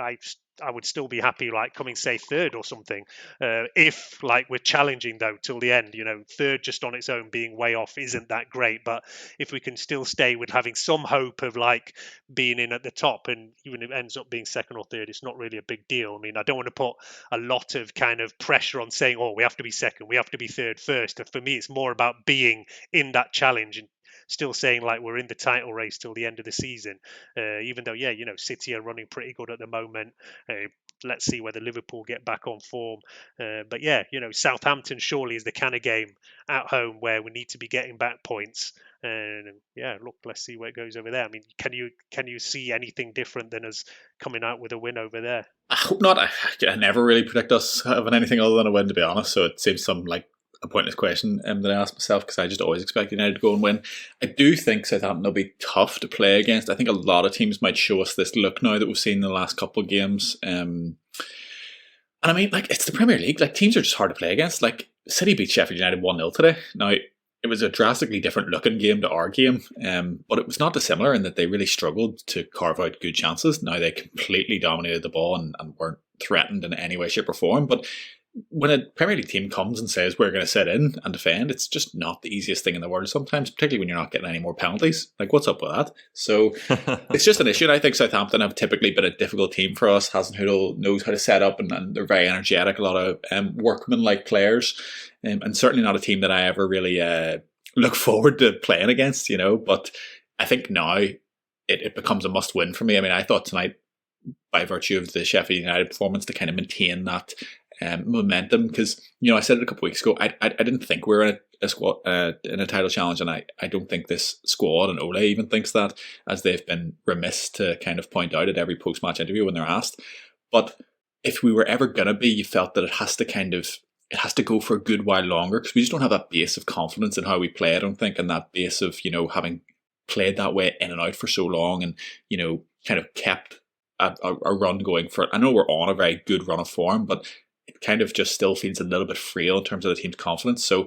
I would still be happy like coming say third or something, if like we're challenging though till the end. Third just on its own being way off isn't that great, but if we can still stay with having some hope of like being in at the top, and even if it ends up being second or third, it's not really a big deal. I mean, I don't want to put a lot of kind of pressure on saying, oh, we have to be second, we have to be third first. For me, it's more about being in that challenge and still saying like we're in the title race till the end of the season, even though City are running pretty good at the moment. Let's see whether Liverpool get back on form, but Southampton surely is the kind of game at home where we need to be getting back points. And look, let's see where it goes over there. I mean, can you see anything different than us coming out with a win over there? I hope not. I never really predict us having anything other than a win, to be honest, so it seems some like a pointless question that I ask myself, because I just always expect United to go and win. I do think Southampton will be tough to play against. I think a lot of teams might show us this look now that we've seen in the last couple of games. And I mean, like, it's the Premier League. Like, teams are just hard to play against. Like, City beat Sheffield United 1-0 today. Now, it was a drastically different looking game to our game, but it was not dissimilar in that they really struggled to carve out good chances. Now, they completely dominated the ball and weren't threatened in any way, shape or form. But when a Premier League team comes and says we're going to sit in and defend, it's just not the easiest thing in the world sometimes, particularly when you're not getting any more penalties. Like, what's up with that? So it's just an issue. And I think Southampton have typically been a difficult team for us. Hasenhüttl knows how to set up, and they're very energetic, a lot of workman-like players, and certainly not a team that I ever really look forward to playing against, But I think now it becomes a must-win for me. I mean, I thought tonight, by virtue of the Sheffield United performance, to kind of maintain that momentum, because I said it a couple of weeks ago, I didn't think we were in a squad in a title challenge, and I don't think this squad and Ole even thinks that, as they've been remiss to kind of point out at every post-match interview when they're asked. But if we were ever going to be, you felt that it has to go for a good while longer, because we just don't have that base of confidence in how we play, I don't think, and that base of having played that way in and out for so long, and kind of kept a run going for it. I know we're on a very good run of form, but it kind of just still feels a little bit frail in terms of the team's confidence. So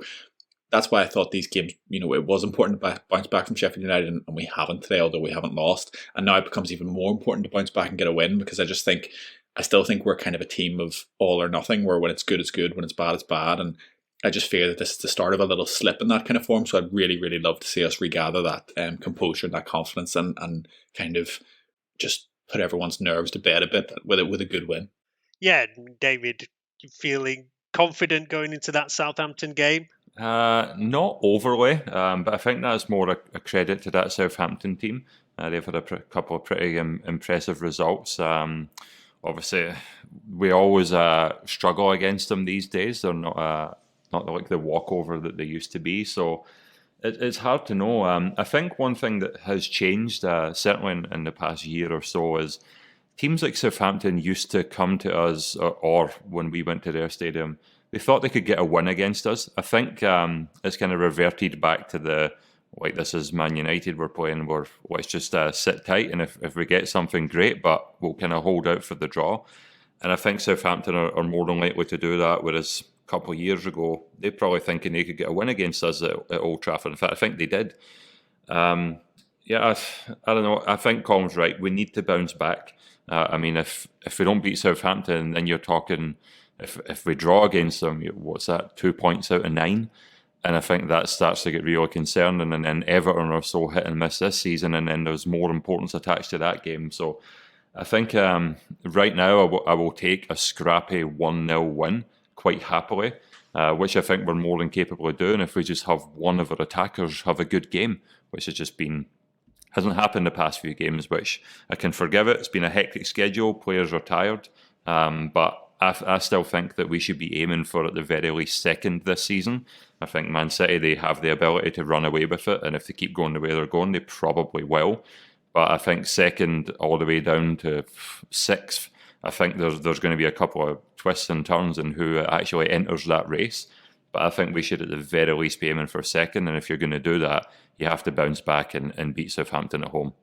that's why I thought these games, it was important to bounce back from Sheffield United, and we haven't today, although we haven't lost. And now it becomes even more important to bounce back and get a win, because I still think we're kind of a team of all or nothing, where when it's good, it's good, when it's bad, it's bad. And I just fear that this is the start of a little slip in that kind of form. So I'd really, really love to see us regather that composure and that confidence, and kind of just put everyone's nerves to bed a bit with a good win. Yeah, David, you feeling confident going into that Southampton game? Not overly, but I think that's more a credit to that Southampton team. They've had a couple of pretty impressive results. Obviously, we always struggle against them these days. They're not like the walkover that they used to be. So it's hard to know. I think one thing that has changed, certainly in the past year or so, is teams like Southampton used to come to us, or when we went to their stadium, they thought they could get a win against us. I think it's kind of reverted back to this is Man United we're playing, let's just sit tight, and if we get something, great, but we'll kind of hold out for the draw. And I think Southampton are more than likely to do that, whereas a couple of years ago, they're probably thinking they could get a win against us at Old Trafford. In fact, I think they did. I don't know. I think Colm's right. We need to bounce back. I mean, if we don't beat Southampton, then you're talking, if we draw against them, what's that, 2 points out of 9? And I think that starts to get really concerning. And then Everton are so hit and miss this season, and then there's more importance attached to that game. So I think right now I will take a scrappy 1-0 win quite happily. which I think we're more than capable of doing if we just have one of our attackers have a good game, which has just hasn't happened the past few games, which I can forgive it. It's been a hectic schedule. Players are tired. But I still think that we should be aiming for at the very least second this season. I think Man City, they have the ability to run away with it. And if they keep going the way they're going, they probably will. But I think second all the way down to sixth, I think there's going to be a couple of twists and turns in who actually enters that race. But I think we should at the very least be aiming for second. And if you're going to do that, you have to bounce back and beat Southampton at home.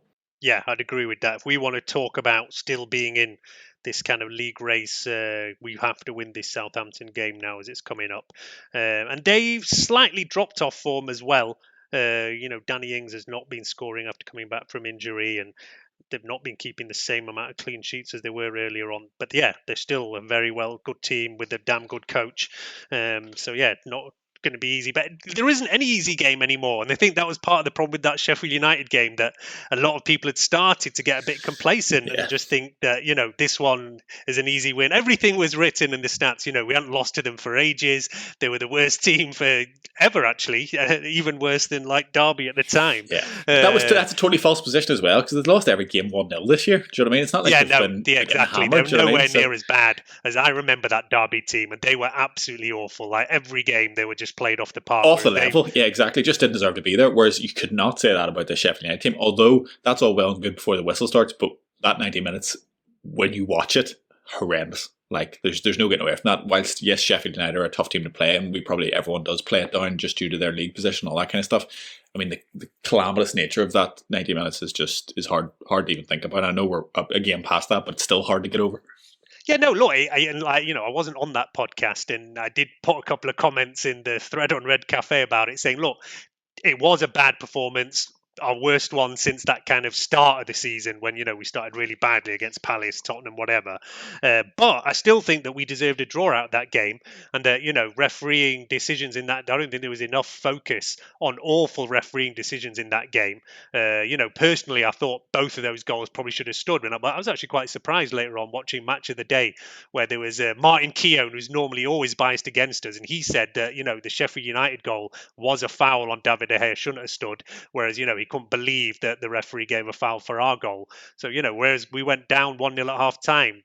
Yeah, I'd agree with that. If we want to talk about still being in this kind of league race, we have to win this Southampton game now as it's coming up. And Dave slightly dropped off form as well. Danny Ings has not been scoring after coming back from injury, and they've not been keeping the same amount of clean sheets as they were earlier on. But yeah, they're still a very good team with a damn good coach. So yeah, not going to be easy, but there isn't any easy game anymore, and I think that was part of the problem with that Sheffield United game, that a lot of people had started to get a bit complacent and just think that this one is an easy win. Everything was written in the stats. We hadn't lost to them for ages. They were the worst team for ever, actually, even worse than like Derby at the time. Yeah, that's a totally false position as well, because they've lost every game 1-0 this year. Do you know what I mean? It's not like exactly. They're nowhere near as bad as I remember that Derby team, and they were absolutely awful. Like every game, they were just played off the park. Off the level, yeah, exactly. Just didn't deserve to be there. Whereas you could not say that about the Sheffield United team, although that's all well and good before the whistle starts, but that 90 minutes, when you watch it, horrendous. Like, there's no getting away from that. Whilst, yes, Sheffield United are a tough team to play, and everyone does play it down just due to their league position, all that kind of stuff. I mean, the calamitous nature of that 90 minutes is hard to even think about. I know we're again past that, but it's still hard to get over. Yeah, no, look, I wasn't on that podcast, and I did put a couple of comments in the thread on Red Cafe about it, saying, look, it was a bad performance. Our worst one since that kind of start of the season when, we started really badly against Palace, Tottenham, whatever. But I still think that we deserved a draw out that game. And, refereeing decisions in that, I don't think there was enough focus on awful refereeing decisions in that game. Personally, I thought both of those goals probably should have stood. And I was actually quite surprised later on watching Match of the Day, where there was Martin Keown, who's normally always biased against us. And he said that, the Sheffield United goal was a foul on David De Gea, shouldn't have stood. Whereas, he couldn't believe that the referee gave a foul for our goal. So, whereas we went down 1-0 at half time,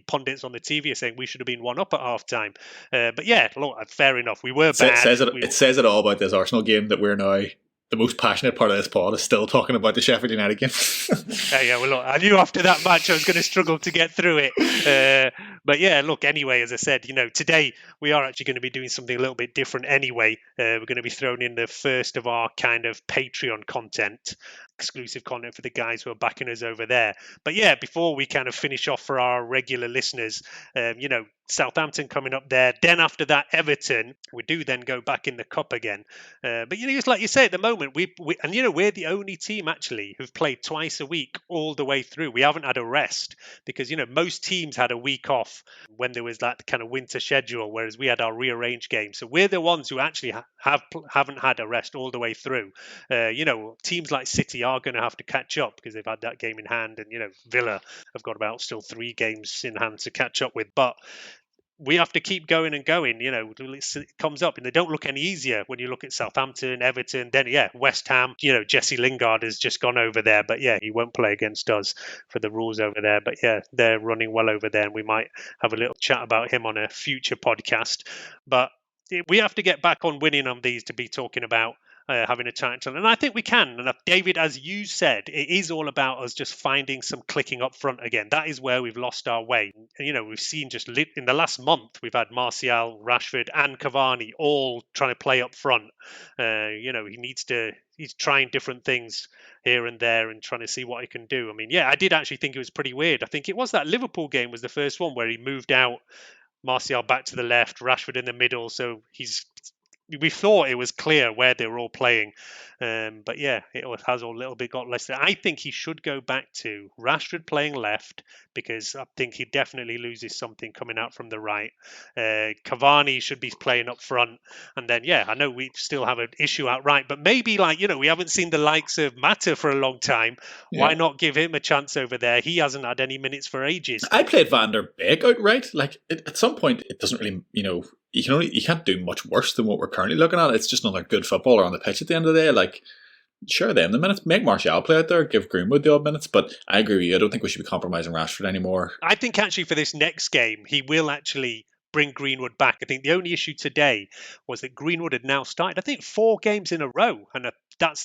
pundits on the TV are saying we should have been 1-up at half time. But yeah, look, fair enough. We were bad. It says it all about this Arsenal game that we're now, the most passionate part of this pod is still talking about the Sheffield United game. Yeah, well, look, I knew after that match I was going to struggle to get through it. But yeah, look, anyway, as I said, today we are actually going to be doing something a little bit different anyway. We're going to be throwing in the first of our kind of Patreon content, exclusive content for the guys who are backing us over there. But yeah, before we kind of finish off for our regular listeners, Southampton coming up there. Then after that, Everton. We do then go back in the cup again. But just like you say, at the moment, we're the only team actually who've played twice a week all the way through. We haven't had a rest because most teams had a week off when there was that kind of winter schedule, whereas we had our rearranged game. So we're the ones who actually haven't had a rest all the way through. Teams like City are going to have to catch up because they've had that game in hand, and Villa have got about still 3 games in hand to catch up with. But we have to keep going and going, it comes up, and they don't look any easier when you look at Southampton, Everton, then West Ham. Jesse Lingard has just gone over there, but he won't play against us for the rules over there. But they're running well over there, and we might have a little chat about him on a future podcast. But we have to get back on winning on these to be talking about having a title, and I think we can. And David, as you said, it is all about us just finding some clicking up front again. That is where we've lost our way. And, we've seen just in the last month, we've had Martial, Rashford and Cavani all trying to play up front. He's trying different things here and there and trying to see what he can do. I mean, I did actually think it was pretty weird. I think it was that Liverpool game was the first one where he moved out Martial back to the left, Rashford in the middle. So we thought it was clear where they were all playing. But it has a little bit got less. I think he should go back to Rashford playing left, because I think he definitely loses something coming out from the right. Cavani should be playing up front. And then, I know we still have an issue out right, but maybe we haven't seen the likes of Mata for a long time. Yeah. Why not give him a chance over there? He hasn't had any minutes for ages. I played Van der Beek out right. At some point, it doesn't really, you can't do much worse than what we're currently looking at. It's just another good footballer on the pitch at the end of the day. Like, share them the minutes. Make Martial play out there. Give Greenwood the odd minutes. But I agree with you. I don't think we should be compromising Rashford anymore. I think actually for this next game, he will actually bring Greenwood back. I think the only issue today was that Greenwood had now started, I think, 4 games in a row. And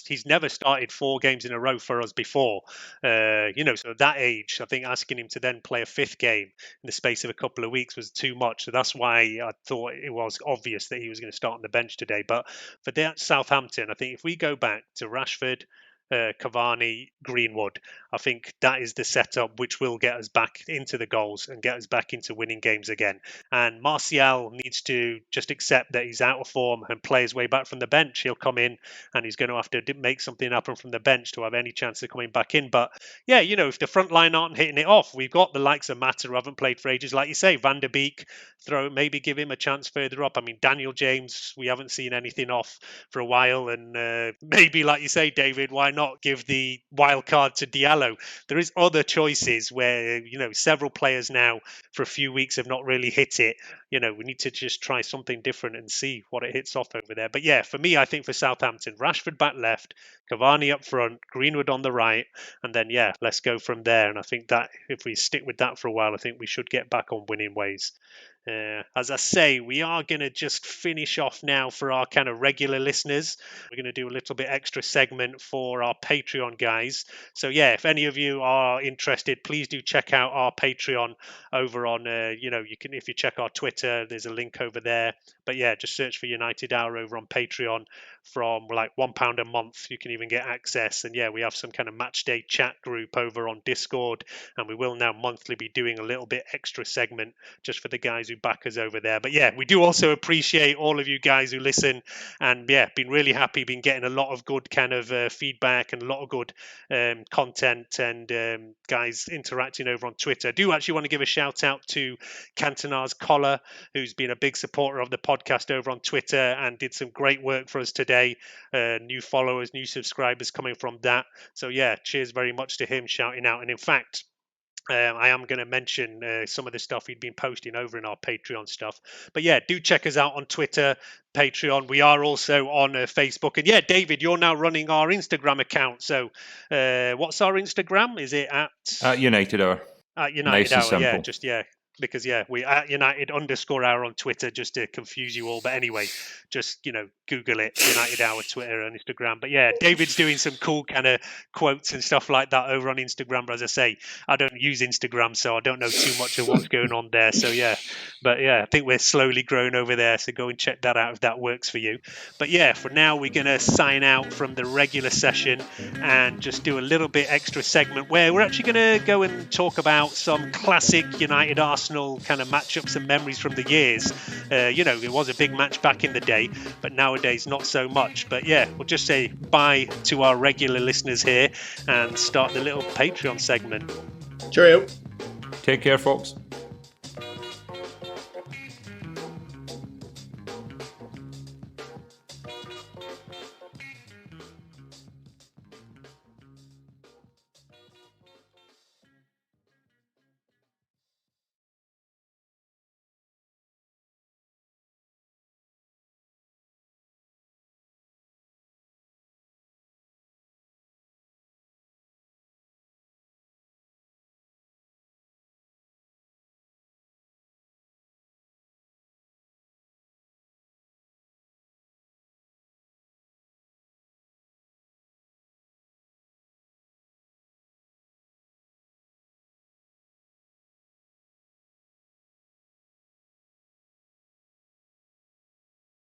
he's never started 4 games in a row for us before. So at that age, I think asking him to then play a 5th game in the space of a couple of weeks was too much. So that's why I thought it was obvious that he was going to start on the bench today. But for that Southampton, I think if we go back to Rashford, Cavani, Greenwood, I think that is the setup which will get us back into the goals and get us back into winning games again. And Martial needs to just accept that he's out of form and play his way back from the bench. He'll come in and he's going to have to make something happen from the bench to have any chance of coming back in. But yeah, if the front line aren't hitting it off, we've got the likes of Mata who haven't played for ages. Like you say, Van der Beek, maybe give him a chance further up. I mean, Daniel James, we haven't seen anything off for a while. And maybe, like you say, David, why not give the wild card to Diallo? There is other choices where, several players now for a few weeks have not really hit it. We need to just try something different and see what it hits off over there. But yeah, for me, I think for Southampton, Rashford back left, Cavani up front, Greenwood on the right, and then, yeah, let's go from there. And I think that if we stick with that for a while, I think we should get back on winning ways. As I say, we are going to just finish off now for our kind of regular listeners. We're going to do a little bit extra segment for our Patreon guys. So yeah, if any of you are interested, please do check out our Patreon over on, you can, if you check our Twitter, there's a link over there. But yeah, just search for United Hour over on Patreon. From like £1 a month, you can even get access. And yeah, we have some kind of match day chat group over on Discord, and we will now monthly be doing a little bit extra segment just for the guys who back us over there. But yeah, we do also appreciate all of you guys who listen, and yeah, been really happy, been getting a lot of good kind of feedback and a lot of good content, and guys interacting over on Twitter. I do actually want to give a shout out to Cantona's Collar, who's been a big supporter of the podcast over on Twitter and did some great work for us today. New followers, new subscribers coming from that. So yeah, cheers very much to him shouting out. And in fact, I am going to mention some of the stuff he'd been posting over in our Patreon stuff. But yeah, do check us out on Twitter, Patreon. We are also on Facebook. And yeah, David, you're now running our Instagram account. So what's our Instagram? Is it at United Hour? At United Hour, yeah, because yeah, we at United_hour on Twitter, just to confuse you all. But anyway, just Google it, United Hour, Twitter and Instagram. But yeah, David's doing some cool kind of quotes and stuff like that over on Instagram. But as I say, I don't use Instagram, so I don't know too much of what's going on there. So yeah, but yeah, I think we're slowly growing over there. So go and check that out if that works for you. But yeah, for now, we're going to sign out from the regular session and just do a little bit extra segment where we're actually going to go and talk about some classic United Arsenal kind of matchups and memories from the years. It was a big match back in the day, but nowadays not so much. But yeah, we'll just say bye to our regular listeners here and start the little Patreon segment. Cheerio. Take care, folks.